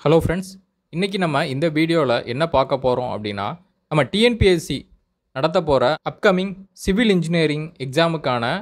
Hello friends, இன்றைக்கி நம்ம இந்த வீடியோவில் என்ன பார்க்க போகிறோம் அப்படின்னா, நம்ம டிஎன்பிஎஸ்சி நடத்த போகிற அப்கமிங் சிவில் இன்ஜினியரிங் எக்ஸாமுக்கான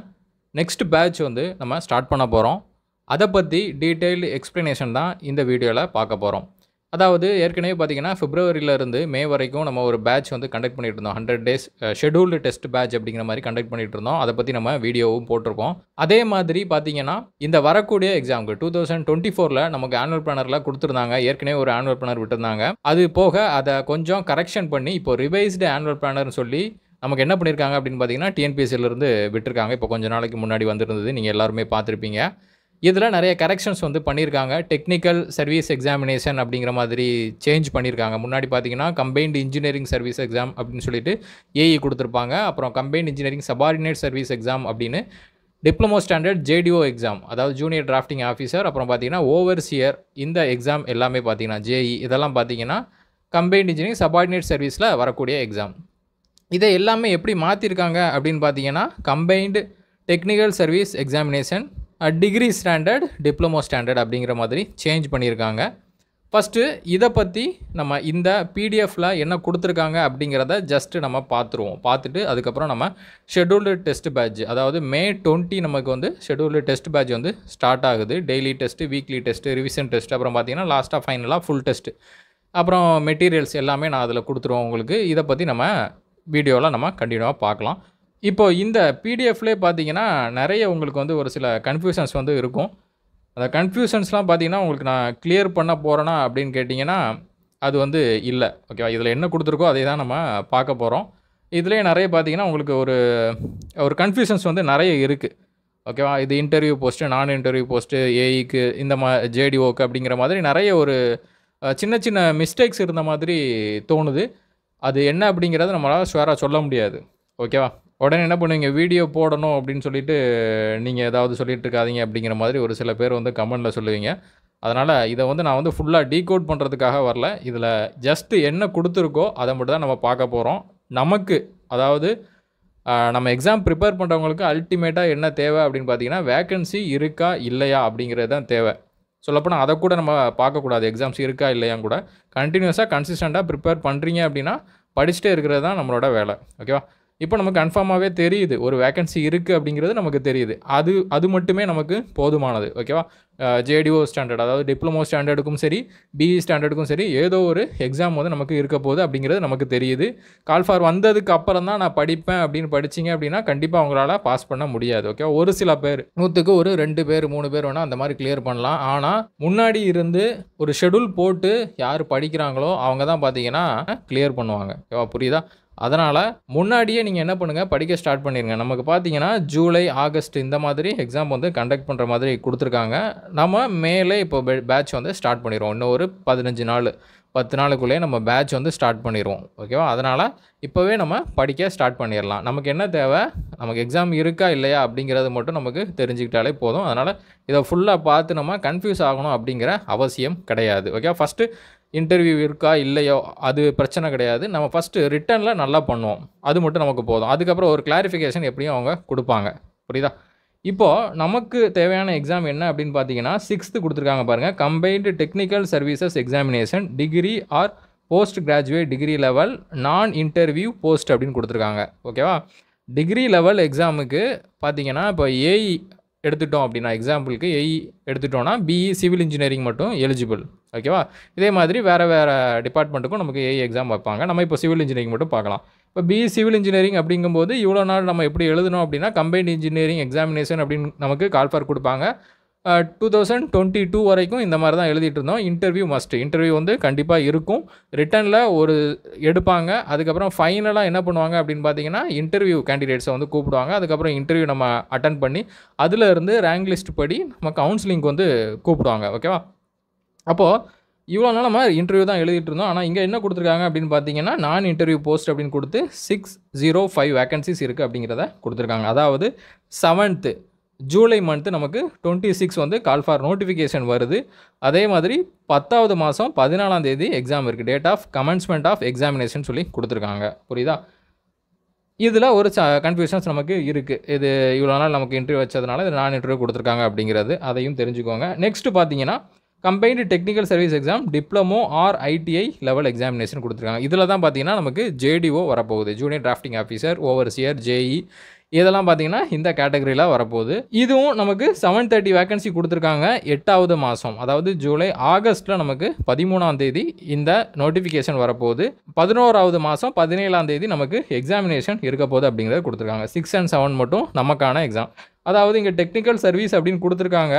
நெக்ஸ்ட் பேட்ச் வந்து நம்ம ஸ்டார்ட் பண்ண போகிறோம். அதை பற்றி டீட்டெயில்டு எக்ஸ்ப்ளனேஷன் தான் இந்த வீடியோவில் பார்க்க போகிறோம். அதாவது ஏற்கனவே பார்த்திங்கன்னா பிப்ரவரியிலேருந்து மே வரைக்கும் நம்ம ஒரு பேட்ச் வந்து கண்டக்ட் பண்ணிகிட்டு இருந்தோம். 100 டேஸ் ஷெட்யூல்டு டெஸ்ட் பேட்ச் அப்படிங்கிற மாதிரி கண்டக்ட் பண்ணிகிட்டு இருந்தோம். அதை பற்றி நம்ம வீடியோவும் போட்டிருக்கோம். அதே மாதிரி பார்த்திங்கன்னா இந்த வரக்கூடிய எக்ஸாமுக்கு 2024 நமக்கு ஆனுவல் பிளானரில் கொடுத்துருந்தாங்க. ஏற்கனவே ஒரு ஆனுவல் பிளானர் விட்டுருந்தாங்க. அது போக அதை கொஞ்சம் கரெக்ஷன் பண்ணி இப்போ ரிவைஸ்டு ஆனுவல் பிளானர்னு சொல்லி நமக்கு என்ன பண்ணியிருக்காங்க அப்படின்னு பார்த்தீங்கன்னா டிஎன்பிஎஸ்சிலேருந்து விட்டுருக்காங்க. இப்போ கொஞ்சம் நாளைக்கு முன்னாடி வந்துருந்தது, நீங்கள் எல்லாருமே பார்த்துருப்பீங்க. இதில் நிறைய கரெக்ஷன்ஸ் வந்து பண்ணியிருக்காங்க. டெக்னிக்கல் சர்வீஸ் எக்ஸாமினேஷன் அப்படிங்கிற மாதிரி சேஞ்ச் பண்ணியிருக்காங்க. முன்னாடி பார்த்தீங்கன்னா கம்பைன்டு இன்ஜினியரிங் சர்வீஸ் எக்ஸாம் அப்படின்னு சொல்லிட்டு ஏஇ கொடுத்துருப்பாங்க. அப்புறம் combined engineering subordinate service exam அப்படின்னு டிப்ளமோ ஸ்டாண்டர்ட் ஜேடிஓ எக்ஸாம், அதாவது ஜூனியர் டிராஃப்டிங் ஆஃபீஸர், அப்புறம் பார்த்தீங்கன்னா ஓவர்சியர், இந்த எக்ஸாம் எல்லாமே பார்த்தீங்கன்னா ஜேஇ, இதெல்லாம் பார்த்தீங்கன்னா கம்பைன்டு இன்ஜினியரிங் சபார்டினேட் சர்வீஸில் வரக்கூடிய எக்ஸாம். இதை எல்லாமே எப்படி மாற்றிருக்காங்க அப்படின்னு பார்த்தீங்கன்னா combined technical service examination degree standard diploma standard அப்படிங்கிற மாதிரி சேஞ்ச் பண்ணியிருக்காங்க. ஃபஸ்ட்டு இதை பற்றி நம்ம இந்த பிடிஎஃப்பில் என்ன கொடுத்துருக்காங்க அப்படிங்கிறத ஜஸ்ட்டு நம்ம பார்த்துருவோம். பார்த்துட்டு அதுக்கப்புறம் நம்ம ஷெட்யூல்டு டெஸ்ட் பேட்ச், அதாவது மே 20 நமக்கு வந்து ஷெட்யூல்டு டெஸ்ட் பேட்ச் வந்து ஸ்டார்ட் ஆகுது. Daily test, weekly test, revision test, அப்புறம் பார்த்தீங்கன்னா லாஸ்ட்டாக ஃபைனலாக ஃபுல் டெஸ்ட்டு, அப்புறம் மெட்டீரியல்ஸ் எல்லாமே நான் அதில் கொடுத்துருவோம் உங்களுக்கு. இதை பற்றி நம்ம வீடியோவில் நம்ம கண்டினியூவாக பார்க்கலாம். இப்போ இந்த பிடிஎஃப்லேயே பார்த்தீங்கன்னா நிறைய உங்களுக்கு வந்து ஒரு சில கன்ஃபியூஷன்ஸ் வந்து இருக்கும். அந்த கன்ஃபியூஷன்ஸ்லாம் பார்த்தீங்கன்னா உங்களுக்கு நான் கிளியர் பண்ண போகிறேன்னா அப்படின்னு கேட்டிங்கன்னா அது வந்து இல்லை. ஓகேவா, இதில் என்ன கொடுத்துருக்கோ அதை தான் நம்ம பார்க்க போகிறோம். இதுலேயே நிறைய பார்த்தீங்கன்னா உங்களுக்கு ஒரு கன்ஃபியூஷன்ஸ் வந்து நிறைய இருக்குது. ஓகேவா, இது இன்டர்வியூ போஸ்ட்டு, நான் இன்டர்வியூ போஸ்ட்டு, ஏஇக்கு, இந்த ஜேடிஓக்கு அப்படிங்கிற மாதிரி நிறைய ஒரு சின்ன சின்ன மிஸ்டேக்ஸ் இருந்த மாதிரி தோணுது. அது என்ன அப்படிங்கிறத நம்மளால் ஷுவராக சொல்ல முடியாது. ஓகேவா, உடனே என்ன பண்ணுவீங்க, வீடியோ போடணும் அப்படின்னு சொல்லிட்டு நீங்கள் ஏதாவது சொல்லிட்டு இருக்காதீங்க அப்படிங்கிற மாதிரி ஒரு சில பேர் வந்து கமெண்டில் சொல்லுவீங்க. அதனால் இதை வந்து நான் வந்து ஃபுல்லாக டீகோட் பண்ணுறதுக்காக வரல. இதில் ஜஸ்ட்டு என்ன கொடுத்துருக்கோ அதை மட்டும் தான் நம்ம பார்க்க போகிறோம். நமக்கு அதாவது நம்ம எக்ஸாம் ப்ரிப்பேர் பண்ணுறவங்களுக்கு அல்டிமேட்டாக என்ன தேவை அப்படின்னு பார்த்தீங்கன்னா வேக்கன்சி இருக்கா இல்லையா அப்படிங்கிறது தான் தேவை. சொல்லப்போனால் அதை கூட நம்ம பார்க்கக்கூடாது. எக்ஸாம்ஸ் இருக்கா இல்லையான்னு கூட கண்டினியூஸாக கன்சிஸ்டண்ட்டாக ப்ரிப்பேர் பண்ணுறீங்க அப்படின்னா படிச்சுட்டே இருக்கிறது தான் நம்மளோட வேலை. ஓகேவா, இப்போ நமக்கு கன்ஃபார்மாகவே தெரியுது ஒரு வேக்கன்சி இருக்குது அப்படிங்கிறது நமக்கு தெரியுது. அது மட்டுமே நமக்கு போதுமானது. ஓகேவா, ஜேடிஓ ஸ்டாண்டர்ட், அதாவது டிப்ளமோ ஸ்டாண்டர்டுக்கும் சரி, பிஇ ஸ்டாண்டர்டுக்கும் சரி, ஏதோ ஒரு எக்ஸாம் வந்து நமக்கு இருக்க போகுது அப்படிங்கிறது நமக்கு தெரியுது. கால்ஃபார் வந்ததுக்கு அப்புறம் தான் நான் படிப்பேன் அப்படின்னு படிச்சிங்க அப்படின்னா கண்டிப்பாக அவங்களால பாஸ் பண்ண முடியாது. ஓகே, ஒரு சில பேர் 100க்கு ஒரு 2 பேர் 3 பேர் வேணால் அந்த மாதிரி கிளியர் பண்ணலாம். ஆனால் முன்னாடி இருந்து ஒரு ஷெட்யூல் போட்டு யார் படிக்கிறாங்களோ அவங்க தான் பார்த்தீங்கன்னா கிளியர் பண்ணுவாங்க. ஓகேவா, புரியுதா? அதனால் முன்னாடியே நீங்கள் என்ன பண்ணுங்கள், படிக்க ஸ்டார்ட் பண்ணிடுங்க. நமக்கு பார்த்தீங்கன்னா ஜூலை, ஆகஸ்ட் இந்த மாதிரி எக்ஸாம் வந்து கண்டக்ட் பண்ணுற மாதிரி கொடுத்துருக்காங்க. நம்ம மேலே இப்போ பேட்ச் வந்து ஸ்டார்ட் பண்ணிடுவோம். இன்னும் ஒரு 15 நாள் 10 நாளுக்குள்ளேயே நம்ம பேட்ச் வந்து ஸ்டார்ட் பண்ணிடுவோம். ஓகேவா, அதனால் இப்போவே நம்ம படிக்க ஸ்டார்ட் பண்ணிடலாம். நமக்கு என்ன தேவை, நமக்கு எக்ஸாம் இருக்கா இல்லையா அப்படிங்கிறது மட்டும் நமக்கு தெரிஞ்சுக்கிட்டாலே போதும். அதனால் இதை ஃபுல்லாக பார்த்து நம்ம கன்ஃபியூஸ் ஆகணும் அப்படிங்கிற அவசியம் கிடையாது. ஓகே, ஃபஸ்ட்டு இன்டர்வியூ இருக்கா இல்லையோ அது பிரச்சனை கிடையாது. நம்ம ஃபஸ்ட்டு ரிட்டனில் நல்லா பண்ணுவோம், அது மட்டும் நமக்கு போதும். அதுக்கப்புறம் ஒரு கிளாரிஃபிகேஷன் எப்படியும் அவங்க கொடுப்பாங்க. புரியுதா? இப்போது நமக்கு தேவையான எக்ஸாம் என்ன அப்படின்னு பார்த்தீங்கன்னா 6th கொடுத்துருக்காங்க பாருங்கள். Combined technical services examination degree R post graduate degree level நான் இன்டர்வியூ போஸ்ட் அப்படின்னு கொடுத்துருக்காங்க. ஓகேவா, டிகிரி லெவல் எக்ஸாமுக்கு பார்த்தீங்கன்னா இப்போ ஏஇ எடுத்துட்டோம் அப்படின்னா, எக்ஸாம்பிளுக்கு ஏஇ எடுத்துட்டோன்னா பிஇ சிவில் இன்ஜினியரிங் மட்டும் எலிஜிபிள். ஓகேவா, இதே மாதிரி வேறு டிபார்ட்மெண்ட்டுக்கும் நமக்கு ஏஇ எக்ஸாம் வைப்பாங்க. நம்ம இப்போ சிவில் இன்ஜினியரிங் மட்டும் பார்க்கலாம். இப்போ பிஇ சிவில் இன்ஜினியரிங் அப்படிங்கும்போது இவ்வளோ நாள் நம்ம எப்படி எழுதணும் அப்படின்னா கம்பைன்டு இன்ஜினியரிங் எக்ஸாமினேஷன் அப்படின்னு நமக்கு கால்ஃபார் கொடுப்பாங்க. 2022 வரைக்கும் இந்த மாதிரி தான் எழுதிட்டு இருந்தோம். இன்டர்வியூ மஸ்ட்டு, இன்டர்வியூ வந்து கண்டிப்பாக இருக்கும். ரிட்டனில் ஒரு எடுப்பாங்க. அதுக்கப்புறம் ஃபைனலாக என்ன பண்ணுவாங்க அப்படின்னு பார்த்தீங்கன்னா இன்டர்வியூ கேண்டிடேட்ஸை வந்து கூப்பிடுவாங்க. அதுக்கப்புறம் இன்டர்வியூ நம்ம அட்டன் பண்ணி அதில் இருந்து ரேங்க் லிஸ்ட் படி நம்ம கவுன்சிலிங்க்கு வந்து கூப்பிடுவாங்க. ஓகேவா, அப்போது இவ்வளோ நாள் நம்ம இன்டர்வியூ தான் எழுதிட்டு இருந்தோம். ஆனால் இங்கே என்ன கொடுத்துருக்காங்க அப்படின்னு பார்த்தீங்கன்னா நான் இன்டர்வியூ போஸ்ட் அப்படின்னு கொடுத்து 605 வேக்கன்சிஸ் இருக்குது அப்படிங்கிறத கொடுத்துருக்காங்க. அதாவது 7th ஜூலை மந்த்து நமக்கு 26 வந்து கால் ஃபார் நோட்டிஃபிகேஷன் வருது. அதே மாதிரி 10வது மாதம் 14ஆம் தேதி எக்ஸாம் இருக்குது. Date of commencement of examination சொல்லி கொடுத்துருக்காங்க. புரியுதா? இதில் ஒரு கன்ஃபியூஷன்ஸ் நமக்கு இருக்குது. இது இவ்வளோ நாள் நமக்கு இன்டர்வியூ வச்சதுனால இது நான் இன்டர்வியூ கொடுத்துருக்காங்க அப்படிங்கிறது, அதையும் தெரிஞ்சுக்கோங்க. நெக்ஸ்ட்டு பார்த்தீங்கன்னா combined technical service exam diploma or ITI level examination கொடுத்துருக்காங்க. இதில் தான் பார்த்தீங்கன்னா நமக்கு ஜேடிஓ வரப்போகுது, junior drafting officer, overseer, JE இதெல்லாம் பார்த்தீங்கன்னா இந்த கேட்டகரியில் வரப்போகுது. இதுவும் நமக்கு 730 வேகன்சி கொடுத்துருக்காங்க 8வது மாதம், அதாவது ஆகஸ்ட்டில் நமக்கு 13ஆம் தேதி இந்த நோட்டிஃபிகேஷன் வரப்போகுது. 11வது மாதம் 17ஆம் தேதி நமக்கு எக்ஸாமினேஷன் இருக்க போகுது அப்படிங்கிறத கொடுத்துருக்காங்க. 6 and 7 மட்டும் நமக்கான எக்ஸாம். அதாவது இங்கே டெக்னிக்கல் சர்வீஸ் அப்படின்னு கொடுத்துருக்காங்க.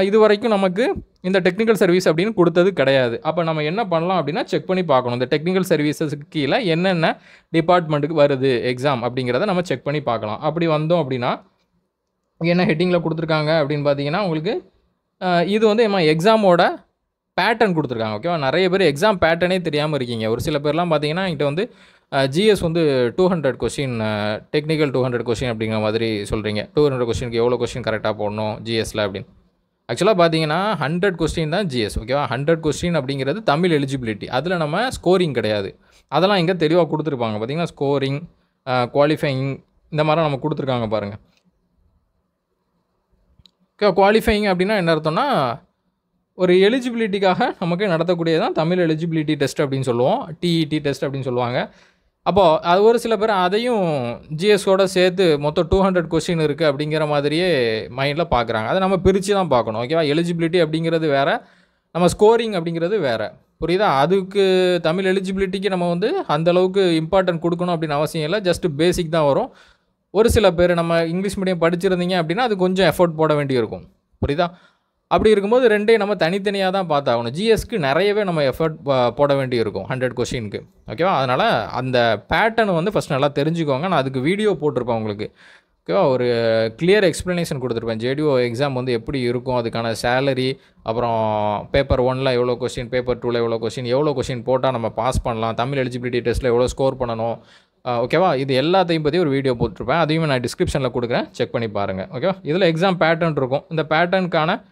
இது வரைக்கும் நமக்கு இந்த டெக்னிக்கல் சர்வீஸ் அப்படின்னு கொடுத்தது கிடையாது. அப்போ நம்ம என்ன பண்ணலாம் அப்படின்னா செக் பண்ணி பார்க்கணும், இந்த டெக்னிக்கல் சர்வீசஸுக்கு கீழே என்னென்ன டிபார்ட்மெண்ட்டுக்கு வருது எக்ஸாம் அப்படிங்கிறத நம்ம செக் பண்ணி பார்க்கலாம். அப்படி வந்தோம் அப்படின்னா என்ன ஹெட்டிங்கில் கொடுத்துருக்காங்க அப்படின்னு பார்த்தீங்கன்னா உங்களுக்கு இது வந்து எக்ஸாமோட பேட்டர்ன் கொடுத்துருக்காங்க. ஓகேவா, நிறைய பேர் எக்ஸாம் பேட்டர்னே தெரியாமல் இருக்கீங்க. ஒரு சில பேர்லாம் பார்த்தீங்கன்னா என்கிட்ட வந்து ஜிஎஸ் வந்து 200 கொஷின், டெக்னிக்கல் 200 கொஷின் அப்படிங்கிற மாதிரி சொல்கிறீங்க. 200 கொஷினுக்கு எவ்வளோ கொஷின் கரெக்டாக போடணும் ஜிஎஸில் அப்படின்னு. ஆக்சுவலாக பார்த்தீங்கன்னா 100 கொஸ்டின் தான் ஜிஎஸ். ஓகேவா, 100 கொஸ்டின் அப்படிங்கிறது தமிழ் எலிஜிபிலிட்டி. அதில் நம்ம ஸ்கோரிங் கிடையாது. அதெல்லாம் இங்கே தெளிவாக கொடுத்துருப்பாங்க. பார்த்தீங்கன்னா ஸ்கோரிங், குவாலிஃபையிங் இந்த மாதிரிலாம் நம்ம கொடுத்துருக்காங்க பாருங்கள். ஓகே, குவாலிஃபையிங் அப்படின்னா என்ன அர்த்தம்னா ஒரு எலிஜிபிலிட்டிக்காக நமக்கு நடத்தக்கூடியதான் தமிழ் எலிஜிபிலிட்டி டெஸ்ட் அப்படின்னு சொல்லுவோம், டிஇடி டெஸ்ட் அப்படின்னு சொல்லுவாங்க. அப்போது அது ஒரு சில பேர் அதையும் ஜிஎஸோடு சேர்த்து மொத்தம் 200 கொஸ்டின் இருக்குது அப்படிங்கிற மாதிரியே மைண்டில் பார்க்குறாங்க. அதை நம்ம பிரித்து தான் பார்க்கணும். ஓகேவா, எலிஜிபிலிட்டி அப்படிங்கிறது வேறு, நம்ம ஸ்கோரிங் அப்படிங்கிறது வேறு. புரியுதா? அதுக்கு தமிழ் எலிஜிபிலிட்டிக்கு நம்ம வந்து அந்தளவுக்கு இம்பார்ட்டன்ட் கொடுக்கணும் அப்படின்னு அவசியம் இல்லை. ஜஸ்ட்டு பேசிக் தான் வரும். ஒரு சில பேர் நம்ம இங்கிலீஷ் மீடியம் படிச்சிருந்தீங்க அப்படின்னா அது கொஞ்சம் எஃபோர்ட் போட வேண்டியிருக்கும். புரியுதா? அப்படி இருக்கும்போது ரெண்டையும் நம்ம தனித்தனியாக தான் பார்த்தாகணும். ஜிஎஸ்க்கு நிறையவே நம்ம எஃபர்ட் போட வேண்டியிருக்கும் 100 கொஷினுக்கு. ஓகேவா, அதனால் அந்த பேட்டர்ன் வந்து ஃபஸ்ட் நல்லா தெரிஞ்சுக்கோங்க. நான் அதுக்கு வீடியோ போட்டிருப்பேன் உங்களுக்கு. ஓகேவா, ஒரு கிளியர் எக்ஸ்ப்ளனேஷன் கொடுத்துருப்பேன். ஜேடிஓ எக்ஸாம் வந்து எப்படி இருக்கும், அதுக்கான சேலரி, அப்புறம் பேப்பர் 1ல் எவ்வளோ கொஷின், பேப்பர் 2ல் எவ்வளோ கொஷின் போட்டால் நம்ம பாஸ் பண்ணலாம், தமிழ் எலிஜிபிலிட்டி டெஸ்ட்டில் எவ்வளோ ஸ்கோர் பண்ணணும். ஓகேவா, இது எல்லாத்தையும் பற்றி ஒரு வீடியோ போட்டிருப்பேன். அதையும் நான் டிஸ்கிரிப்ஷனில் கொடுக்குறேன், செக் பண்ணி பாருங்கள். ஓகேவா, இதில் எக்ஸாம் பேட்டர்ன் இருக்கும். இந்த பேட்டர்னுக்கான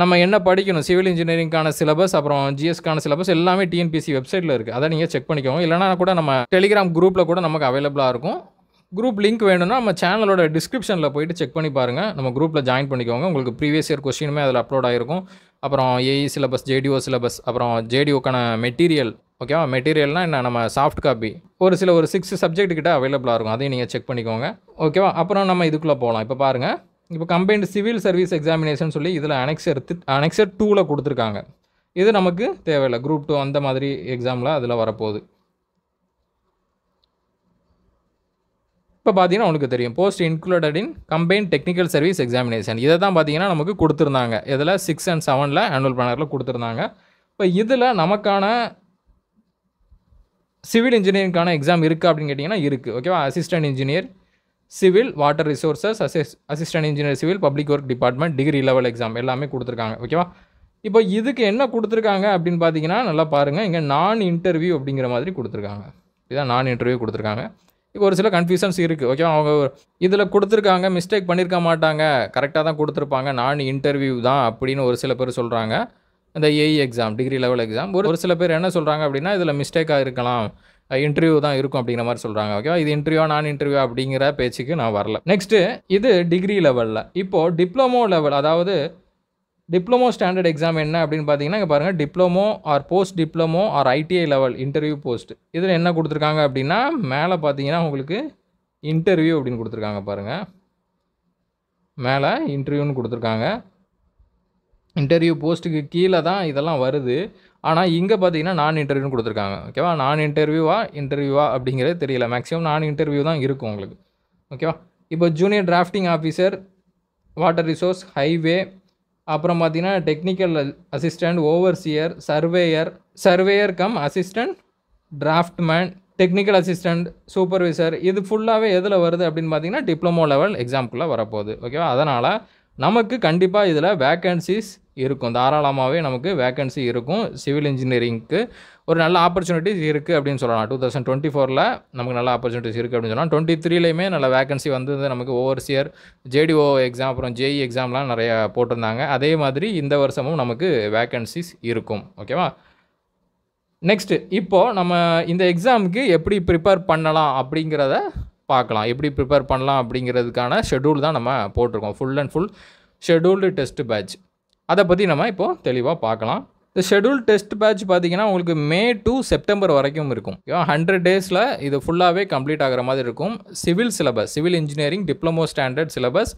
நம்ம என்ன படிக்கணும், சிவில் இன்ஜினியரிங்கான சிலபஸ், அப்புறம் ஜிஎஸ்க்கான சிலபஸ் எல்லாமே டிஎன்பிஎஸ்சி வெப்சைட்டில் இருக்குது. அதை நீங்கள் செக் பண்ணிக்கோங்க. இல்லைனா கூட நம்ம டெலிகிராம் குரூப்பில் கூட நமக்கு அவைலபிளாக இருக்கும். குரூப் லிங்க் வேணும்னா நம்ம சேனலோட டிஸ்கிரிப்ஷனில் போய்ட்டு செக் பண்ணி பாருங்கள். நம்ம குரூப்பில் ஜாயின் பண்ணிக்கோங்க. உங்களுக்கு ப்ரீவியஸ் இயர் கொஸ்டினுமே அதில் அப்லோட் ஆகிருக்கும். அப்புறம் ஏஇ சிலபஸ், ஜேடிஓ சிலபஸ், அப்புறம் ஜேடிஓக்கான மெட்டீரியல். ஓகேவா, மெட்டீரியல்னால் என்ன, நம்ம சாஃப்ட் காப்பி ஒரு 6 சப்ஜெக்ட் கிட்ட அவைலபிளாக இருக்கும். அதையும் நீங்கள் செக் பண்ணிக்கோங்க. ஓகேவா, அப்புறம் நம்ம இதுக்குள்ளே போகலாம். இப்போ பாருங்கள், இப்போ கம்பைன்டு சிவில் சர்வீஸ் எக்ஸாமினேஷன் சொல்லி இதில் அனெக்சர் 2ல் கொடுத்துருக்காங்க. இது நமக்கு தேவையில்லை. குரூப் 2 அந்த மாதிரி எக்ஸாமில் அதில் வரப்போகுது. இப்போ பார்த்தீங்கன்னா உங்களுக்கு தெரியும், post included in combined technical service examination. இதை தான் பார்த்தீங்கன்னா நமக்கு கொடுத்துருந்தாங்க. இதில் 6 and 7ல் ஆனுவல் பிளானரில் கொடுத்துருந்தாங்க. இப்போ இதில் நமக்கான சிவில் இன்ஜினியரிங்கான எக்ஸாம் இருக்குது அப்படின்னு கேட்டிங்கன்னா இருக்குது. ஓகேவா, assistant engineer civil, water resources, assistant engineer civil, public work department, degree level exam எல்லாமே கொடுத்துருக்காங்க. ஓகேவா, இப்போ இதுக்கு என்ன கொடுத்துருக்காங்க அப்படின்னு பார்த்தீங்கன்னா நல்லா பாருங்கள். இங்கே நான் இன்டர்வியூ அப்படிங்கிற மாதிரி கொடுத்துருக்காங்க. இதுதான் நான் இன்டர்வியூ கொடுத்துருக்காங்க. இப்போ ஒரு சில கன்ஃபியூஷன்ஸ் இருக்குது. ஓகேவா, அவங்க இதில் கொடுத்துருக்காங்க, மிஸ்டேக் பண்ணியிருக்க மாட்டாங்க, கரெக்டாக தான் கொடுத்துருப்பாங்க, நான் இன்டர்வியூ தான் அப்படின்னு ஒரு சில பேர் சொல்கிறாங்க. இந்த AE exam, degree level exam. ஒரு சில பேர் என்ன சொல்கிறாங்க அப்படின்னா இதில் மிஸ்டேக்காக இருக்கலாம், இன்டர்வியூ தான் இருக்கும் அப்படிங்கிற மாதிரி சொல்கிறாங்க. ஓகேவா, இது இன்டர்வியூ நான் இன்டர்வியூ அப்படிங்கிற பேச்சுக்கு நான் வரல. நெக்ஸ்ட்டு இது டிகிரி லெவலில். இப்போது டிப்ளமோ லெவல், அதாவது டிப்ளமோ ஸ்டாண்டர்ட் எக்ஸாம் என்ன அப்படின்னு பார்த்தீங்கன்னா இங்கே பாருங்கள், diploma R post diploma or ITI level interview post. இதில் என்ன கொடுத்துருக்காங்க அப்படின்னா மேலே பார்த்தீங்கன்னா உங்களுக்கு இன்டர்வியூ அப்படின்னு கொடுத்துருக்காங்க பாருங்கள். மேலே இன்டர்வியூன்னு கொடுத்துருக்காங்க. இன்டர்வியூ போஸ்ட்டுக்கு கீழே தான் இதெல்லாம் வருது. ஆனால் இங்கே பார்த்தீங்கன்னா நான் இன்டர்வியூன்னு கொடுத்துருக்காங்க. ஓகேவா, நான் இன்டர்வியூவா அப்படிங்கிறது தெரியல. மேக்ஸிமம் நான் இன்டர்வியூ தான் இருக்கும் உங்களுக்கு. ஓகேவா, இப்போ junior drafting officer, water resource, highway, அப்புறம் பார்த்தீங்கன்னா technical assistant, overseer, surveyor come assistant, draughtsman, technical assistant, supervisor, இது ஃபுல்லாகவே எதில் வருது அப்படின்னு பார்த்தீங்கன்னா டிப்ளமோ லெவல் எக்ஸாம்குள்ளே வரப்போகுது. ஓகேவா, அதனால் நமக்கு கண்டிப்பாக இதில் வேக்கன்சிஸ் இருக்கும். தாராளமாகவே நமக்கு வேக்கன்சி இருக்கும். சிவில் இன்ஜினியரிங்க்கு ஒரு நல்ல ஆப்பர்ச்சுனிட்டிஸ் இருக்குது அப்படின்னு சொல்லலாம். 2024ல் நமக்கு நல்ல ஆப்பர்ச்சுனிட்டிஸ் இருக்குது அப்படின்னு சொல்லலாம். 23லேயுமே நல்ல வேக்கன்சி வந்தது நமக்கு. ஓவர்சியர், ஜேடிஓ எக்ஸாம், அப்புறம் ஜேஇ எக்ஸாம்லாம் நிறைய போட்டிருந்தாங்க. அதே மாதிரி இந்த வருஷமும் நமக்கு வேக்கன்சிஸ் இருக்கும். ஓகேவா, நெக்ஸ்ட்டு இப்போது நம்ம இந்த எக்ஸாமுக்கு எப்படி ப்ரிப்பேர் பண்ணலாம் அப்படிங்கிறத பார்க்கலாம். எப்படி ப்ரிப்பேர் பண்ணலாம் அப்படிங்கிறதுக்கான ஷெட்யூல் தான் நம்ம போட்டிருக்கோம். Full and full scheduled test batch. அதை பற்றி நம்ம இப்போது தெளிவாக பார்க்கலாம். இந்த ஷெட்யூல் டெஸ்ட் பேட்ச் பார்த்தீங்கன்னா உங்களுக்கு மே டு செப்டம்பர் வரைக்கும் இருக்கும். 100 டேஸில் இது ஃபுல்லாகவே கம்ப்ளீட் ஆகிற மாதிரி இருக்கும். Civil syllabus, civil engineering diploma standard syllabus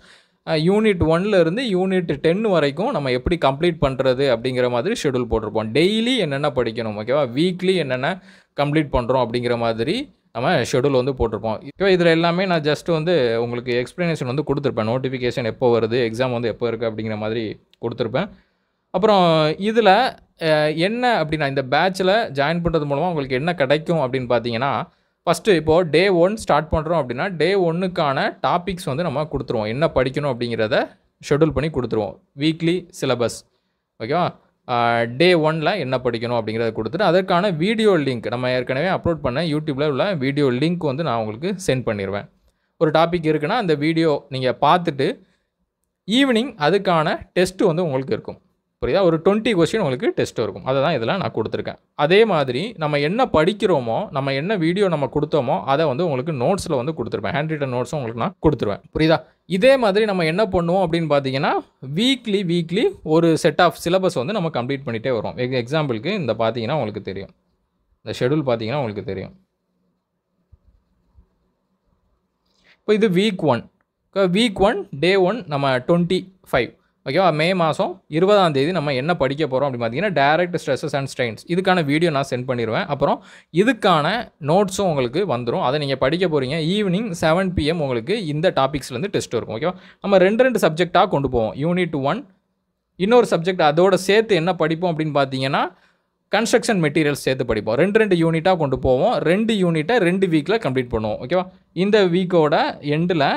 unit 1 இருந்து யூனிட் 10 வரைக்கும் நம்ம எப்படி கம்ப்ளீட் பண்ணுறது அப்படிங்கிற மாதிரி ஷெட்யூல் போட்டிருப்போம். டெய்லி என்னென்ன படிக்கணும், ஓகேவா, வீக்லி என்னென்ன கம்ப்ளீட் பண்ணுறோம் அப்படிங்கிற மாதிரி நம்ம ஷெட்யூல் வந்து போட்டிருப்போம். இப்போ இதில் எல்லாமே நான் ஜஸ்ட் வந்து உங்களுக்கு எக்ஸ்ப்ளனேஷன் வந்து கொடுத்துருப்பேன். நோட்டிஃபிகேஷன் எப்போ வருது, எக்ஸாம் வந்து எப்போ இருக்குது அப்படிங்கிற மாதிரி கொடுத்துருப்பேன். அப்புறம் இதில் என்ன அப்படின்னா இந்த பேட்சில் ஜாயின் பண்ணுறது மூலமாக உங்களுக்கு என்ன கிடைக்கும் அப்படின்னு பார்த்தீங்கன்னா, ஃபஸ்ட்டு இப்போது டே 1 ஸ்டார்ட் பண்ணுறோம் அப்படின்னா டே 1க்கான டாபிக்ஸ் வந்து நம்ம கொடுத்துருவோம். என்ன படிக்கணும் அப்படிங்கிறத ஷெட்யூல் பண்ணி கொடுத்துருவோம். வீக்லி சிலபஸ், ஓகேவா, டே 1ல் என்ன படிக்கணும் அப்படிங்கிறத கொடுத்துட்டு அதற்கான வீடியோ லிங்க் நம்ம ஏற்கனவே அப்லோட் பண்ண யூடியூப்பில் உள்ள வீடியோ லிங்க் வந்து நான் உங்களுக்கு சென்ட் பண்ணிடுவேன். ஒரு டாபிக் இருக்குன்னா அந்த வீடியோ நீங்கள் பார்த்துட்டு ஈவினிங் அதுக்கான டெஸ்ட்டு வந்து உங்களுக்கு இருக்கும். புரியுதா? ஒரு 20 கொஸ்டின் உங்களுக்கு டெஸ்ட் இருக்கும். அதை தான் இதில் நான் கொடுத்துருக்கேன். அதே மாதிரி நம்ம என்ன படிக்கிறோமோ, நம்ம என்ன வீடியோ நம்ம கொடுத்தோமோ அதை வந்து உங்களுக்கு நோட்ஸில் வந்து கொடுத்துருப்பேன். ஹேண்ட் ரிட்டன் நோட்ஸும் உங்களுக்கு நான் கொடுத்துருவேன். புரியுதா? இதே மாதிரி நம்ம என்ன பண்ணுவோம் அப்படின்னு பார்த்தீங்கன்னா வீக்லி ஒரு செட் ஆஃப் சிலபஸ் வந்து நம்ம கம்ப்ளீட் பண்ணிகிட்டே வரோம். எக்ஸாம்பிளுக்கு இந்த பார்த்தீங்கன்னா உங்களுக்கு தெரியும், இந்த ஷெட்யூல் பார்த்தீங்கன்னா உங்களுக்கு தெரியும். இப்போ இது வீக் 1 டே 1 நம்ம 25, ஓகேவா, மே மாதம் 20ஆம் தேதி நம்ம என்ன படிக்க போகிறோம் அப்படின்னு பார்த்தீங்கன்னா டைரக்ட் ஸ்ட்ரெஸஸ் அண்ட் ஸ்ட்ரெயின்ஸ். இதுக்கான வீடியோ நான் சென்ட் பண்ணிடுவேன். அப்புறம் இதுக்கான நோட்ஸும் உங்களுக்கு வந்துடும். அதை நீங்கள் படிக்க போகிறீங்க. ஈவினிங் 7 PM உங்களுக்கு இந்த டாபிக்ஸ்லேருந்து டெஸ்ட் இருக்கும். ஓகேவா, நம்ம 2 சப்ஜெக்டாக கொண்டு போவோம். யூனிட் 1 இன்னொரு சப்ஜெக்ட் அதோட சேர்த்து என்ன படிப்போம் அப்படின்னு பார்த்தீங்கன்னா கன்ஸ்ட்ரக்ஷன் மெட்டீரியல்ஸ் சேர்த்து படிப்போம். 2 யூனிட்டாக கொண்டு போவோம். 2 யூனிட்டை 2 வீக்கில் கம்ப்ளீட் பண்ணுவோம். ஓகேவா, இந்த வீக்கோட எண்டில்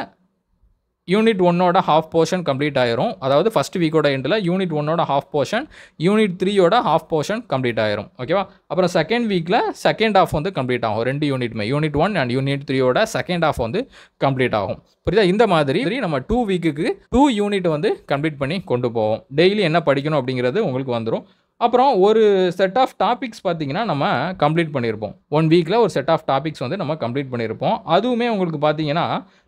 யூனிட் 1ஓட ஹாஃப் போர்ஷன் கம்ப்ளீட் ஆயிரும். அதாவது ஃபஸ்ட் வீக்கோட எண்டில் யூனிட் 1ஓட ஹாஃப் போர்ஷன், யூனிட் 3ஓட ஹாஃப் போர்ஷன் கம்ப்ளீட் ஆயிரும். ஓகேவா, அப்புறம் செகண்ட் வீக்கில் செகண்ட் ஹாஃப் வந்து கம்ப்ளீட் ஆகும். 2 யூனிட்மே யூனிட் 1 அண்ட் யூனிட் 3ஓட செகண்ட் ஹாஃப் வந்து கம்ப்ளீட் ஆகும். புரியுதா? இந்த மாதிரி நம்ம 2 வீக்குக்கு 2 யூனிட் வந்து கம்ப்ளீட் பண்ணி கொண்டு போவோம். டெய்லி என்ன படிக்கணும் அப்படிங்கிறது உங்களுக்கு வந்துடும். அப்புறம் ஒரு செட் ஆஃப் டாபிக்ஸ் பார்த்தீங்கன்னா நம்ம கம்ப்ளீட் பண்ணியிருப்போம். 1 வீக்கில் ஒரு செட் ஆஃப் டாபிக்ஸ் வந்து நம்ம கம்ப்ளீட் பண்ணியிருப்போம். அதுவுமே உங்களுக்கு பார்த்தீங்கன்னா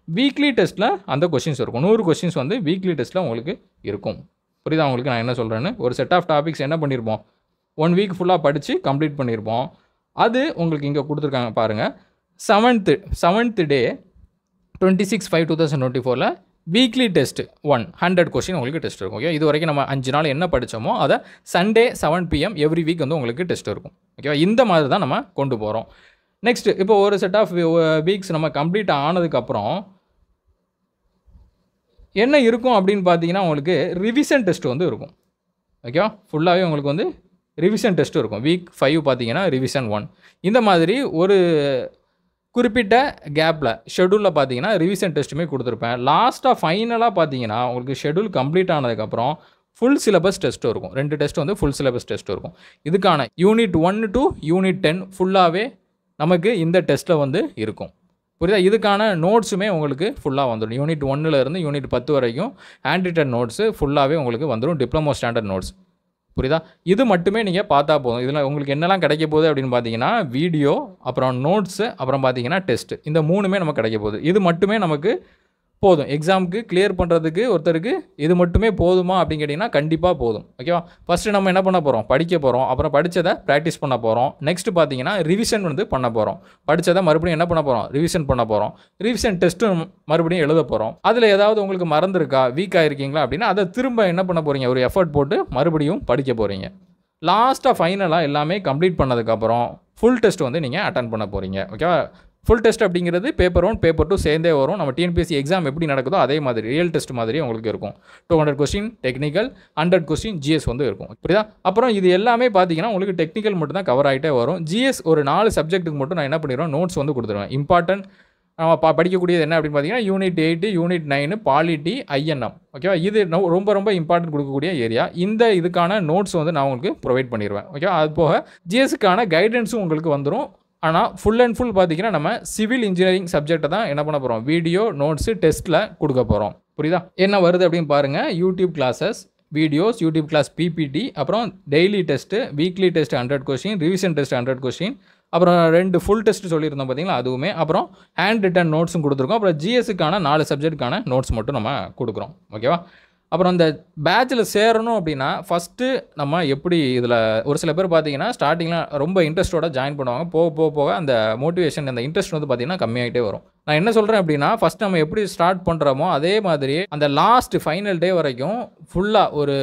வீக்லி டெஸ்ட்டில் அந்த கொஷின்ஸ் இருக்கும். 100 கொஷின்ஸ் வந்து வீக்லி டெஸ்ட்டில் உங்களுக்கு இருக்கும். புரியுதா உங்களுக்கு நான் என்ன சொல்கிறேன்னு? ஒரு செட் ஆஃப் டாபிக்ஸ் என்ன பண்ணியிருப்போம், 1 வீக் ஃபுல்லாக படித்து கம்ப்ளீட் பண்ணியிருப்போம். அது உங்களுக்கு இங்கே கொடுத்துருக்காங்க பாருங்கள். 7th டே 26/5/2024 வீக்லி டெஸ்ட் 100 கொஸ்டின் உங்களுக்கு டெஸ்ட் இருக்கும். ஓகே, இது வரைக்கும் நம்ம 5 நாள் என்ன படித்தோமோ அதை சண்டே 7 PM எவ்ரி வீக் வந்து உங்களுக்கு டெஸ்ட் இருக்கும். ஓகேவா, இந்த மாதிரி தான் நம்ம கொண்டு போகிறோம். நெக்ஸ்ட்டு இப்போ ஒரு செட் ஆஃப் வீக்ஸ் நம்ம கம்ப்ளீட் ஆனதுக்கப்புறம் என்ன இருக்கும் அப்படின்னு பார்த்தீங்கன்னா உங்களுக்கு ரிவிஷன் டெஸ்ட் வந்து இருக்கும். ஓகேவா, ஃபுல்லாகவே உங்களுக்கு வந்து ரிவிஷன் டெஸ்ட் இருக்கும். வீக் 5 பார்த்தீங்கன்னா ரிவிஷன் 1. இந்த மாதிரி ஒரு குறிப்பிட்ட கேப்பில் ஷெட்யூலில் பார்த்தீங்கன்னா ரிவிஷன் டெஸ்ட்டுமே கொடுத்துருப்பேன். லாஸ்ட்டாக ஃபைனலாக பார்த்தீங்கன்னா உங்களுக்கு ஷெட்யூல் கம்ப்ளீட் ஆனதுக்கப்புறம் ஃபுல் சிலபஸ் டெஸ்ட்டும் இருக்கும். 2 டெஸ்ட் வந்து ஃபுல் சிலபஸ் டெஸ்ட் இருக்கும். இதுக்கான யூனிட் 1 to யூனிட் 10 ஃபுல்லாகவே நமக்கு இந்த டெஸ்ட்டில் வந்து இருக்கும். புரியுதா? இதுக்கான நோட்ஸுமே உங்களுக்கு ஃபுல்லாக வந்துடும். யூனிட் 1லேருந்து யூனிட் 10 வரைக்கும் ஹேண்ட் ரிட்டன் நோட்ஸு ஃபுல்லாகவே உங்களுக்கு வந்துடும். Diploma standard notes. புரியுதா? இது மட்டுமே நீங்கள் பார்த்தா போதும். இதில் உங்களுக்கு என்னெல்லாம் கிடைக்க போகுது அப்படின்னு பார்த்தீங்கன்னா வீடியோ, அப்புறம் நோட்ஸு, அப்புறம் பார்த்தீங்கன்னா டெஸ்ட். இந்த 3மே நமக்கு கிடைக்க போகுது. இது மட்டுமே நமக்கு போதும். எக்ஸாமுக்கு கிளியர் பண்ணுறதுக்கு ஒருத்தருக்கு இது மட்டுமே போதுமா அப்படின்னு கேட்டிங்கன்னா கண்டிப்பாக போதும். ஓகேவா, ஃபஸ்ட்டு நம்ம என்ன பண்ண போகிறோம், படிக்க போகிறோம். அப்புறம் படித்ததை ப்ராக்டிஸ் பண்ண போகிறோம். நெக்ஸ்ட்டு பார்த்தீங்கன்னா ரிவிஷன் வந்து பண்ண போகிறோம். படித்ததை மறுபடியும் என்ன பண்ண போகிறோம், ரிவிஷன் பண்ண போகிறோம். ரிவிஷன் டெஸ்ட்டு மறுபடியும் எழுத போகிறோம். அதில் ஏதாவது உங்களுக்கு மறந்துருக்கா, வீக் ஆகிருக்கீங்களா அப்படின்னா அதை திரும்ப என்ன பண்ண போகிறீங்க, ஒரு எஃபர்ட் போட்டு மறுபடியும் படிக்க போகிறீங்க. லாஸ்ட்டாக ஃபைனலாக எல்லாமே கம்ப்ளீட் பண்ணதுக்கப்புறம் ஃபுல் டெஸ்ட் வந்து நீங்கள் அட்டன் பண்ண போகிறீங்க. ஓகேவா, ஃபுல் டெஸ்ட் அப்படிங்கிறது பேப்பர் 1 பேப்பர் 2 சேர்ந்தே வரும். நம்ம டிஎன்பிஎஸ்சி எக்ஸாம் எப்படி நடக்குதோ அதே மாதிரி ரியல் டெஸ்ட் மாதிரி உங்களுக்கு இருக்கும். 200 கொஸ்டின் டெக்னிக்கல், 100 கொஸ்டின் ஜிஎஸ் வந்து இருக்கும். புரியுதா? அப்புறம் இது எல்லாமே பார்த்தீங்கன்னா உங்களுக்கு டெக்னிக்கல் மட்டும் தான் கவர் ஆகிட்டே வரும். ஜிஎஸ் ஒரு 4 சப்ஜெக்ட்டுக்கு மட்டும் நான் என்ன பண்ணிடுவேன், நோட்ஸ் வந்து கொடுத்துருவேன். இம்பார்ட்டன்ட் நம்ம படிக்கக்கூடியது என்ன அப்படின்னு பார்த்தீங்கன்னா யூனிட் 8, யூனிட் 9, பாலிட்டி, ஐஎன்எம். ஓகேவா, இது ரொம்ப இம்பார்ட்டன்ட் கொடுக்கக்கூடிய ஏரியா. இதுக்கான நோட்ஸ் வந்து நான் உங்களுக்கு ப்ரொவைட் பண்ணிடுவேன். ஓகே, அது போக ஜிஎஸ்க்கான கைடன்ஸும் உங்களுக்கு வந்துடும். ஆனால் ஃபுல் அண்ட் ஃபுல் பார்த்தீங்கன்னா நம்ம சிவில் இன்ஜினியரிங் சப்ஜெக்டை தான் என்ன பண்ண போகிறோம், வீடியோ நோட்ஸு டெஸ்ட்டில் கொடுக்க போகிறோம். புரியுதா? என்ன வருது அப்படின்னு பாருங்கள். YouTube classes, videos, YouTube class PPT, அப்புறம் daily test, weekly test 100 question, revision test 100 question, அப்புறம் 2 ஃபுல் டெஸ்ட் சொல்லியிருந்தோம் பார்த்தீங்களா அதுவுமே, அப்புறம் ஹேண்ட் ரிட்டன் நோட்ஸும் கொடுத்துருக்கோம். அப்புறம் ஜிஎஸ்ஸுக்கான 4 சப்ஜெக்ட்டுக்கான நோட்ஸ் மட்டும் நம்ம கொடுக்குறோம். ஓகேவா, அப்புறம் இந்த பேட்சில் சேரணும் அப்படின்னா ஃபஸ்ட்டு நம்ம எப்படி இதில் ஒரு சில பேர் பார்த்தீங்கன்னா ஸ்டார்டிங்கில் ரொம்ப இன்ட்ரெஸ்ட்டோட ஜாயின் பண்ணுவாங்க. போக போக போக அந்த மோட்டிவேஷன் அந்த இன்ட்ரெஸ்ட் வந்து பார்த்தீங்கன்னா கம்மியாகிட்டே வரும். நான் என்ன சொல்கிறேன் அப்படின்னா ஃபஸ்ட் நம்ம எப்படி ஸ்டார்ட் பண்ணுறோமோ அதே மாதிரி அந்த லாஸ்ட் ஃபைனல் டே வரைக்கும் ஃபுல்லாக ஒரு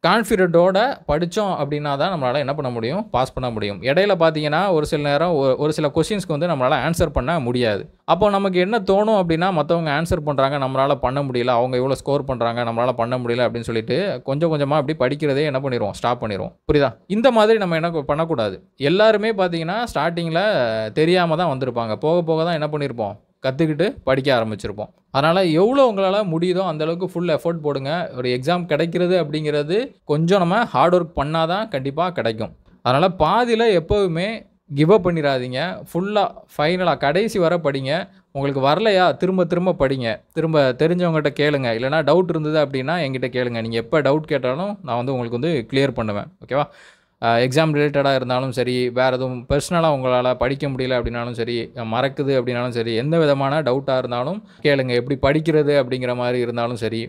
கான்ஃபிடென்ட்டோட படித்தோம் அப்படின்னா தான் நம்மளால் என்ன பண்ண முடியும், பாஸ் பண்ண முடியும். இடையில பார்த்தீங்கன்னா ஒரு சில நேரம் ஒரு சில கொஸ்டின்ஸ்க்கு வந்து நம்மளால் ஆன்சர் பண்ண முடியாது. அப்போ நமக்கு என்ன தோணும் அப்படின்னா மற்றவங்க ஆன்சர் பண்ணுறாங்க, நம்மளால் பண்ண முடியல, அவங்க இவ்வளோ ஸ்கோர் பண்ணுறாங்க, நம்மளால் பண்ண முடியல அப்படின்னு சொல்லிட்டு கொஞ்சம் கொஞ்சமாக அப்படி படிக்கிறதே என்ன பண்ணிடுவோம், ஸ்டாப் பண்ணிடுவோம். புரியுதா? இந்த மாதிரி நம்ம என்ன பண்ணக்கூடாது. எல்லாருமே பார்த்தீங்கன்னா ஸ்டார்டிங்கில் தெரியாமல் தான் வந்திருப்பாங்க. போக போக தான் என்ன பண்ணியிருப்போம், கற்றுக்கிட்டு படிக்க ஆரம்பிச்சிருப்போம். அதனால் எவ்வளோ உங்களால் முடியுதோ அந்தளவுக்கு ஃபுல் எஃபோர்ட் போடுங்க. ஒரு எக்ஸாம் கிடைக்கிறது அப்படிங்கிறது கொஞ்சம் நம்ம ஹார்ட் ஒர்க் பண்ணால் தான் கண்டிப்பாக கிடைக்கும். அதனால் பாதியில் எப்போவுமே கிவ் அப் பண்ணிடாதீங்க. ஃபுல்லாக ஃபைனலாக கடைசி வர படிங்க. உங்களுக்கு வரலையா திரும்ப திரும்ப படிங்க. திரும்ப தெரிஞ்சவங்ககிட்ட கேளுங்க. இல்லைனா டவுட் இருந்தது அப்படின்னா என்கிட்ட கேளுங்க. நீங்கள் எப்போ டவுட் கேட்டாலும் நான் வந்து உங்களுக்கு வந்து கிளியர் பண்ணுவேன். ஓகேவா? எக்ஸாம் ரிலேட்டடாக இருந்தாலும் சரி, வேறு எதுவும் பர்சனலாக உங்களால் படிக்க முடியல அப்படின்னாலும் சரி, மறக்குது அப்படின்னாலும் சரி, எந்த விதமான டவுட்டாக இருந்தாலும் கேளுங்க. எப்படி படிக்கிறது அப்படிங்கிற மாதிரி இருந்தாலும் சரி,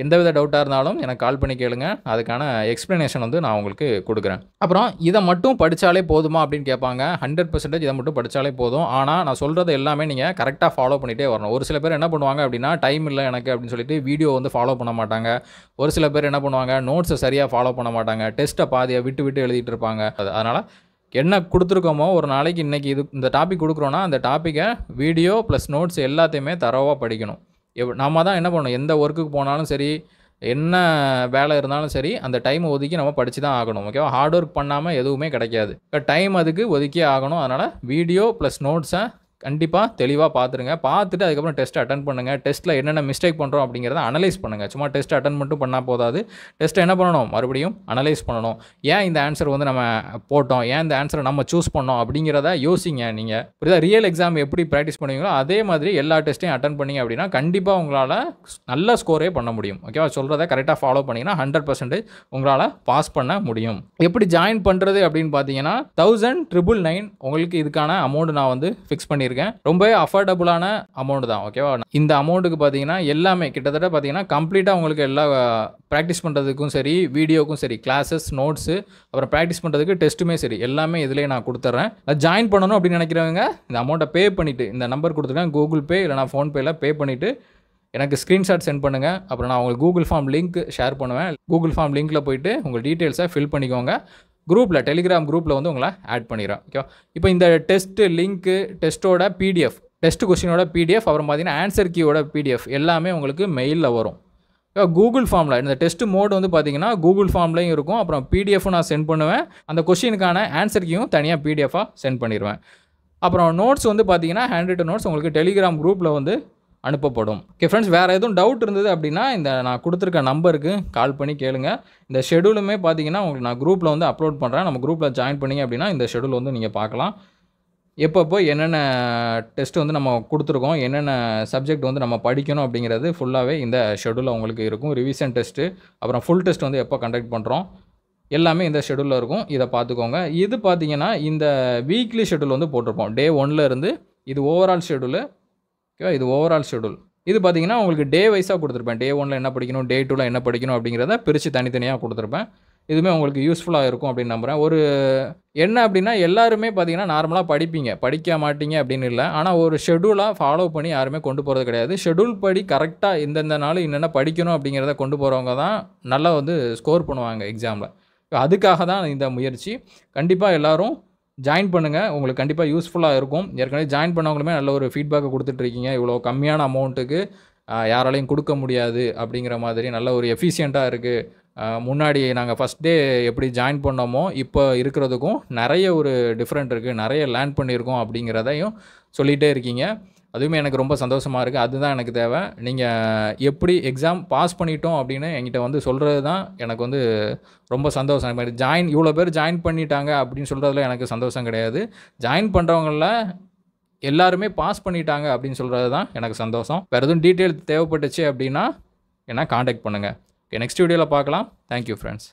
எந்த வித டவுட்டாக இருந்தாலும் எனக்கு கால் பண்ணி கேளுங்க. அதுக்கான எக்ஸ்ப்ளனேஷன் வந்து நான் உங்களுக்கு கொடுக்குறேன். அப்புறம் இதை மட்டும் படித்தாலே போதுமா அப்படின்னு கேட்பாங்க. 100% இதை மட்டும் படித்தாலே போதும். ஆனால் நான் சொல்கிறது எல்லாமே நீங்கள் கரெக்டாக ஃபாலோ பண்ணிகிட்டே வரணும். ஒரு சில பேர் என்ன பண்ணுவாங்க அப்படின்னா டைம் இல்லை எனக்கு அப்படின்னு சொல்லிட்டு வீடியோ வந்து ஃபாலோ பண்ண மாட்டாங்க. ஒரு சில பேர் என்ன பண்ணுவாங்க, நோட்ஸை சரியாக ஃபாலோ பண்ண மாட்டாங்க. டெஸ்ட்டை பாதியை விட்டு விட்டு எழுதிட்டு இருப்பாங்க. அதனால் என்ன கொடுத்துருக்கோமோ ஒரு நாளைக்கு இன்றைக்கி இந்த டாபிக் கொடுக்குறோன்னா அந்த டாப்பிக்கை வீடியோ ப்ளஸ் நோட்ஸ் எல்லாத்தையுமே தரோவாக படிக்கணும். நம்ம தான் என்ன பண்ணணும், எந்த ஒர்க்குக்கு போனாலும் சரி, என்ன வேலை இருந்தாலும் சரி, அந்த டைமை ஒதுக்கி நம்ம படித்து தான் ஆகணும். ஓகேவா? ஹார்ட் ஒர்க் பண்ணாமல் எதுவுமே கிடைக்காது. டைம் அதுக்கு ஒதுக்கியே ஆகணும். அதனால் வீடியோ ப்ளஸ் நோட்ஸை கண்டிப்பாக தெளிவாக பார்த்துருங்க. பார்த்துட்டு அதுக்கப்புறம் டெஸ்ட் அட்டன் பண்ணுங்கள். டெஸ்ட்டில் என்னென்ன மிஸ்டேக் பண்ணுறோம் அப்படிங்கிறத அனலைஸ் பண்ணுங்கள். சும்மா டெஸ்ட் அட்டன் மட்டும் பண்ணால் போதாது. டெஸ்ட்டை என்ன பண்ணணும், மறுபடியும் அனலைஸ் பண்ணணும். ஏன் இந்த ஆன்சர் வந்து நம்ம போட்டோம், ஏன் இந்த ஆன்சரை நம்ம சூஸ் பண்ணோம் அப்படிங்கிறத யோசிங்க. நீங்கள் புரியுதா? ரியல் எக்ஸாம் எப்படி ப்ராக்டிஸ் பண்ணுவீங்களோ அதே மாதிரி எல்லா டெஸ்ட்டையும் அட்டன் பண்ணிங்க அப்படின்னா கண்டிப்பாக உங்களால் நல்ல ஸ்கோரே பண்ண முடியும். ஓகேவா? சொல்கிறத கரெக்டாக ஃபாலோ பண்ணிங்கன்னா 100% உங்களால் பாஸ் பண்ண முடியும். எப்படி ஜாயின் பண்ணுறது அப்படின்னு பார்த்தீங்கன்னா 1000,999 உங்களுக்கு இதுக்கான அமௌண்ட் நான் வந்து ஃபிக்ஸ் பண்ணியிருக்கேன். ரொம்ப அஃபோர்டபுளான அமௌண்ட் தான். ஓகேவா? இந்த அமௌண்ட்டுக்கு பார்த்தீங்கன்னா எல்லாமே கிட்டத்தட்ட பார்த்தீங்கன்னா கம்ப்ளீட்டாக உங்களுக்கு எல்லா ப்ராக்டிஸ் பண்ணுறதுக்கும் சரி, வீடியோக்கும் சரி, கிளாஸஸ், நோட்ஸு, அப்புறம் ப்ராக்டிஸ் பண்ணுறதுக்கு டெஸ்ட்டுமே சரி, எல்லாமே இதிலே நான் கொடுத்துட்றேன். ஜாயின் பண்ணணும் அப்படின்னு நினைக்கிறவங்க இந்த அமௌண்ட்டை பே பண்ணிவிட்டு, இந்த நம்பர் கொடுத்துருக்கேன், கூகுள் பே இல்லைனா ஃபோன்பேயில் பே பண்ணிவிட்டு எனக்கு ஸ்க்ரீன்ஷாட் சென்ட் பண்ணுங்கள். அப்புறம் நான் உங்களுக்கு கூகுள் ஃபார்ம் லிங்க் ஷேர் பண்ணுவேன். கூகுள் ஃபார்ம் லிங்க்கில் போயிட்டு உங்கள் டீட்டெயில்ஸை ஃபில் பண்ணிக்கோங்க. குரூப்பில், டெலிகிராம் குரூப்பில் வந்து உங்களை ஆட் பண்ணிடுறேன். ஓகேவா? இப்போ இந்த டெஸ்ட்டு லிங்க்கு, டெஸ்ட்டோட பிடிஎஃப், டெஸ்ட் கொஸ்டினோட பிடிஎஃப், அப்புறம் பார்த்தீங்கன்னா ஆன்சர் கீயோட பிடிஎஃப் எல்லாமே உங்களுக்கு மெயிலில் வரும். கூகுள் ஃபார்மில் இந்த டெஸ்ட் மோடு வந்து பார்த்தீங்கன்னா கூகுள் ஃபார்ம்லேயும் இருக்கும். அப்புறம் பிடிஎஃப்பும் நான் சென்ட் பண்ணுவேன். அந்த கொஸ்டினுக்கான ஆன்சர் கீயும் தனியாக பிடிஎஃபாக சென்ட் பண்ணிடுவேன். அப்புறம் நோட்ஸ் வந்து பார்த்தீங்கன்னா ஹேண்ட் ரிட்டன் நோட்ஸ் உங்களுக்கு டெலிகிராம் குரூப்பில் வந்து அனுப்பப்படும். ஓகே ஃப்ரெண்ட்ஸ், வேறு எதுவும் டவுட் இருந்தது அப்படின்னா இந்த நான் கொடுத்துருக்க நம்பருக்கு கால் பண்ணி கேளுங்க. இந்த ஷெடியூலுமே பார்த்தீங்கன்னா உங்களுக்கு நான் குரூப்பில் வந்து அப்லோட் பண்ணுறேன். நம்ம குரூப்பில் ஜாயின் பண்ணிங்க அப்படின்னா இந்த ஷெடியூல் வந்து நீங்கள் பார்க்கலாம். எப்பப்போ என்னென்ன டெஸ்ட் வந்து நம்ம கொடுத்துருக்கோம், என்னென்ன சப்ஜெக்ட் வந்து நம்ம படிக்கணும் அப்படிங்கிறது ஃபுல்லாகவே இந்த ஷெடியூலில் உங்களுக்கு இருக்கும். ரிவிஷன் டெஸ்ட்டு, அப்புறம் ஃபுல் டெஸ்ட் வந்து எப்போ கண்டக்ட் பண்ணுறோம் எல்லாமே இந்த ஷெடியூலில் இருக்கும். இதை பார்த்துக்கோங்க. இது பார்த்தீங்கன்னா இந்த வீக்லி ஷெடியூல் வந்து போட்டிருப்போம். டே 1 இருந்து இது ஓவரால் ஷெடியூலு. ஓகேவா? இது ஓவரால் ஷெடியூல். இது பார்த்தீங்கன்னா உங்களுக்கு டே வைஸாக கொடுத்துருப்பேன். டே 1 என்ன படிக்கணும், டே 2 என்ன படிக்கணும் அப்படிங்கிறத பிரித்து தனித்தனியாக கொடுத்துருப்பேன். இதுவுமே உங்களுக்கு யூஸ்ஃபுல்லாக இருக்கும் அப்படின்னு நம்புகிறேன். ஒரு என்ன அப்படின்னா எல்லாருமே பார்த்தீங்கன்னா நார்மலாக படிப்பீங்க, படிக்க மாட்டீங்க அப்படின்னு இல்லை. ஆனால் ஒரு ஷெடியூலாக ஃபாலோ பண்ணி யாருமே கொண்டு போகிறது கிடையாது. ஷெடியூல் படி கரெக்டாக இந்தந்த நாள் என்னென்ன படிக்கணும் அப்படிங்கிறத கொண்டு போகிறவங்க தான் நல்லா வந்து ஸ்கோர் பண்ணுவாங்க எக்ஸாமில். அதுக்காக தான் இந்த முயற்சி. கண்டிப்பாக எல்லோரும் ஜாயின் பண்ணுங்கள். உங்களுக்கு கண்டிப்பாக யூஸ்ஃபுல்லாக இருக்கும். ஏற்கனவே ஜாயின் பண்ணவங்களுமே நல்ல ஒரு ஃபீட்பேக்கை கொடுத்துட்ருக்கீங்க. இவ்வளோ கம்மியான அமௌண்ட்டுக்கு யாராலையும் கொடுக்க முடியாது அப்படிங்கிற மாதிரி நல்ல ஒரு எஃபிஷியண்ட்டாக இருக்குது. முன்னாடி நாங்கள் ஃபஸ்ட் டே எப்படி ஜாயின் பண்ணோமோ இப்போ இருக்கிறதுக்கும் நிறைய ஒரு டிஃப்ரெண்ட் இருக்குது, நிறைய லேர்ன் பண்ணியிருக்கோம் அப்படிங்கிறதையும் சொல்லிகிட்டே இருக்கீங்க. அதுவுமே எனக்கு ரொம்ப சந்தோஷமாக இருக்குது. அதுதான் எனக்கு தேவை. நீங்கள் எப்படி எக்ஸாம் பாஸ் பண்ணிட்டோம் அப்படின்னு என்கிட்ட வந்து சொல்கிறது தான் எனக்கு வந்து ரொம்ப சந்தோஷம். இது மாதிரி இவ்வளோ பேர் ஜாயின் பண்ணிட்டாங்க அப்படின்னு சொல்கிறதுல எனக்கு சந்தோஷம் கிடையாது. ஜாயின் பண்ணுறவங்கள எல்லாருமே பாஸ் பண்ணிட்டாங்க அப்படின்னு சொல்கிறது தான் எனக்கு சந்தோஷம். வேறு எதுவும் டீட்டெயில் தேவைப்பட்டுச்சு அப்படின்னா என்ன காண்டாக்ட் பண்ணுங்கள். ஓகே, நெக்ஸ்ட் வீடியோவில் பார்க்கலாம். Thank you friends.